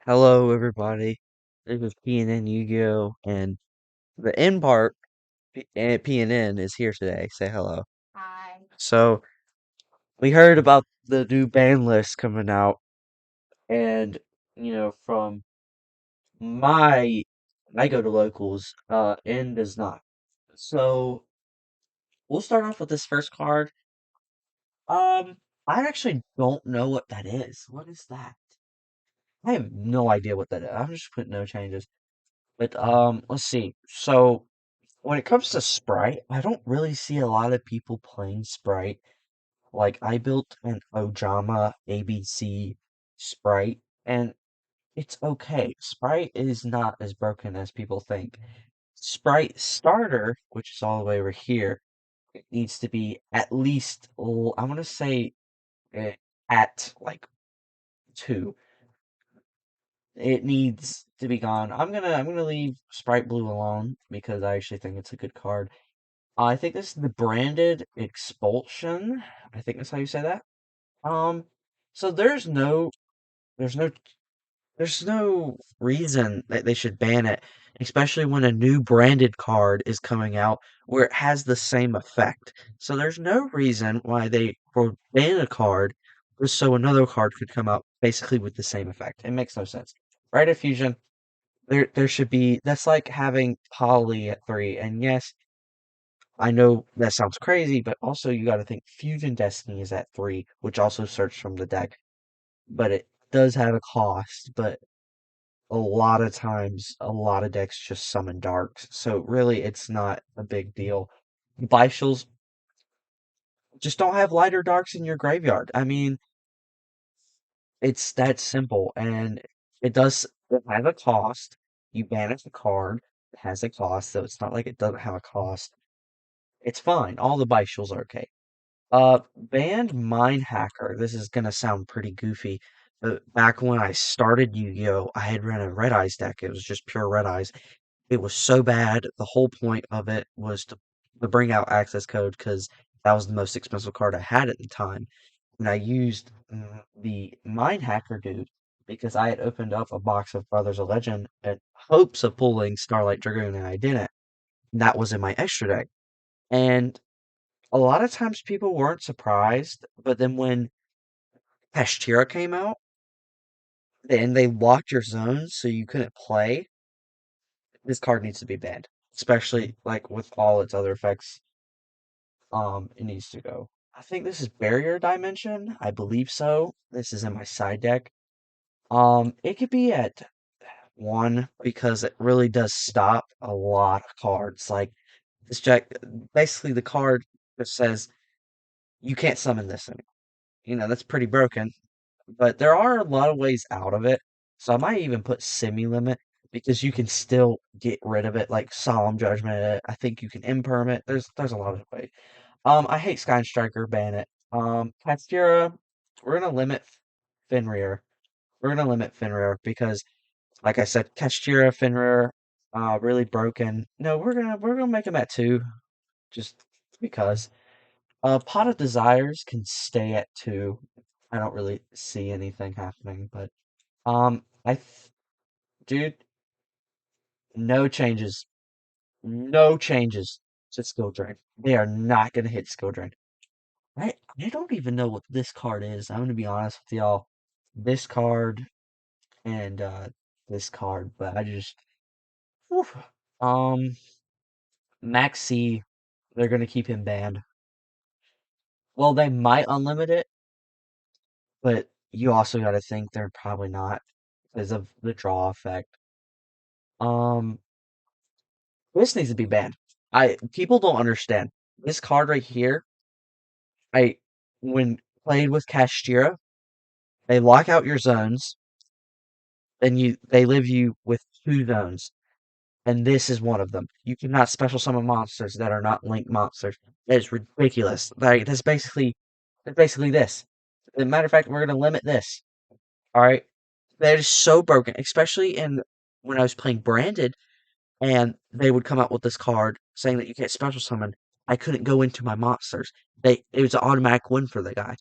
Hello, everybody. This is PNN Yu-Gi-Oh! And the N part, PNN, is here today. Say hello. So, we heard about the new ban list coming out, and, from my, I go to locals, N does not. So, we'll start off with this first card. I actually don't know what that is. What is that? I have no idea what that is. I'm just putting no changes. But, let's see. So, when it comes to Sprite, I don't really see a lot of people playing Sprite. Like, I built an Ojama ABC Sprite, and it's okay. Sprite is not as broken as people think. Sprite Starter, which is all the way over here, it needs to be at least, I want to say, at like 2. It needs to be gone. I'm gonna leave Sprite Blue alone because I actually think it's a good card. I think this is the branded expulsion. I think that's how you say that. Um, so there's no, there's no reason that they should ban it, especially when a new branded card is coming out where it has the same effect. So there's no reason why they would ban a card just so another card could come out basically with the same effect. It makes no sense. Right at Fusion, there should be that's like having Poly at 3, and yes, I know that sounds crazy, but also you got to think Fusion Destiny is at 3, which also search from the deck, but it does have a cost. But a lot of times, a lot of decks just summon darks, so really it's not a big deal. Bishals just don't have lighter darks in your graveyard. I mean, it's that simple, and it has a cost. You banish a card, it has a cost, so it's not like it doesn't have a cost. It's fine. All the Bishals are okay. Banned Mind Hacker. This is gonna sound pretty goofy. But back when I started Yu-Gi-Oh, I had run a Red Eyes deck. It was just pure Red Eyes. It was so bad. The whole point of it was to bring out access code because that was the most expensive card I had at the time. And I used the Mind Hacker dude because I had opened up a box of Brothers of Legend in hopes of pulling Starlight Dragoon, and I didn't. And that was in my extra deck. And a lot of times people weren't surprised, but then when Kashtira came out and they locked your zones so you couldn't play, this card needs to be banned. Especially like with all its other effects, it needs to go. I think this is Barrier Dimension. I believe so. This is in my side deck. It could be at 1 because it really does stop a lot of cards. Like this deck, basically the card just says you can't summon this anymore. That's pretty broken. But there are a lot of ways out of it. So I might even put semi limit because you can still get rid of it, like solemn judgment. I think you can imperm it. There's a lot of ways. I hate Sky Striker, ban it. Pastira, we're gonna limit Fenrir. We're gonna limit Fenrir because, like I said, Kastira, Fenrir, really broken. No, we're gonna make them at 2, just because. Pot of Desires can stay at 2. I don't really see anything happening, but dude, no changes, no changes to skill drain. They are not gonna hit skill drain. I don't even know what this card is. I'm gonna be honest with y'all. This card and this card, but I just whew. um Maxi, they're gonna keep him banned. Well, they might unlimit it, but you also got to think they're probably not because of the draw effect. Um, this needs to be banned. People don't understand this card right here. I When played with Kashtira, they lock out your zones, and they leave you with 2 zones, and this is one of them. You cannot special summon monsters that are not linked monsters. That is ridiculous. Like that's basically this. As a matter of fact, we're gonna limit this. All right, that is so broken, especially in when I was playing branded, and they would come out with this card saying that you can't special summon. I couldn't go into my monsters. It was an automatic win for the guy.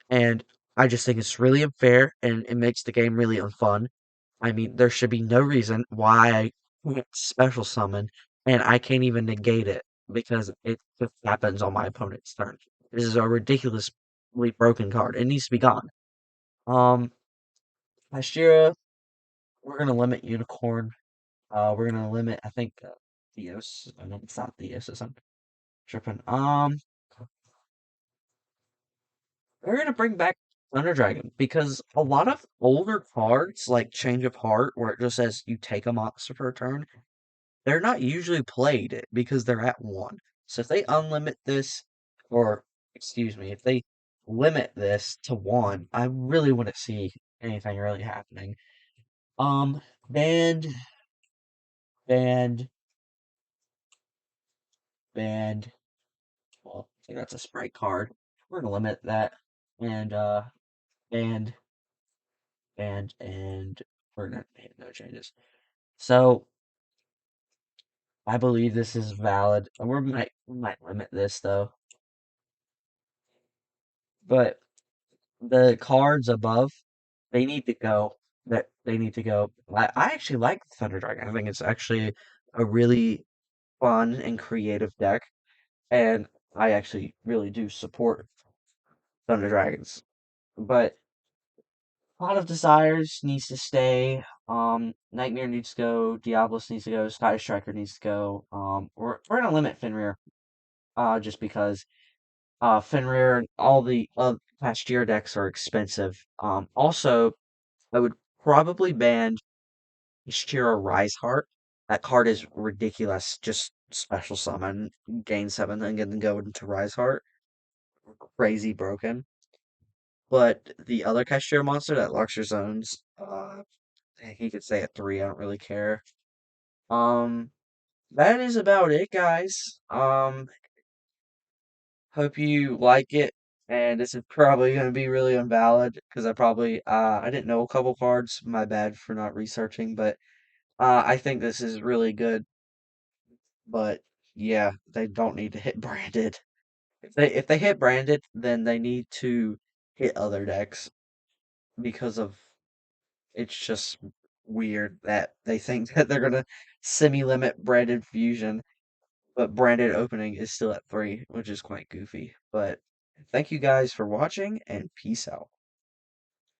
And I just think it's really unfair and it makes the game really unfun. I mean, there should be no reason why I can't special summon and I can't even negate it because it just happens on my opponent's turn. This is a ridiculously broken card. It needs to be gone. Um, Hashira, we're gonna limit Unicorn. We're gonna limit, I think, Theos. No, it's not Theos. I'm tripping. We're gonna bring back Thunder Dragon because a lot of older cards, like Change of Heart, where it just says you take a monster for a turn, they're not usually played because they're at one. So if they unlimit this, or excuse me, if they limit this to one, I really wouldn't see anything really happening. Um, band, band, band. Well, I think that's a sprite card. We're gonna limit that, and band, and we're gonna hit no changes. So I believe this is valid. We might limit this though, but the cards above, they need to go. That they need to go. I actually like Thunder Dragon. I think it's actually a really fun and creative deck, and I actually really do support Thunder Dragons. But Pot of Desires needs to stay. Nightmare needs to go. Diablos needs to go. Sky Striker needs to go. We're gonna limit Fenrir. Just because Fenrir and all the past year decks are expensive. Also, I would probably ban Ishira Rise Heart. That card is ridiculous. Just special summon, gain 7, and then go into Rise Heart. Crazy broken. But the other cashier monster that Luxor zones, he could stay at 3. I don't really care. Um, that is about it, guys. Hope you like it. And this is probably going to be really invalid because I didn't know a couple cards. My bad for not researching, but I think this is really good. But yeah, they don't need to hit branded. If they hit branded, then they need to hit other decks because of it's just weird that they think that they're gonna semi-limit branded fusion, but branded opening is still at 3, which is quite goofy. But thank you guys for watching and peace out.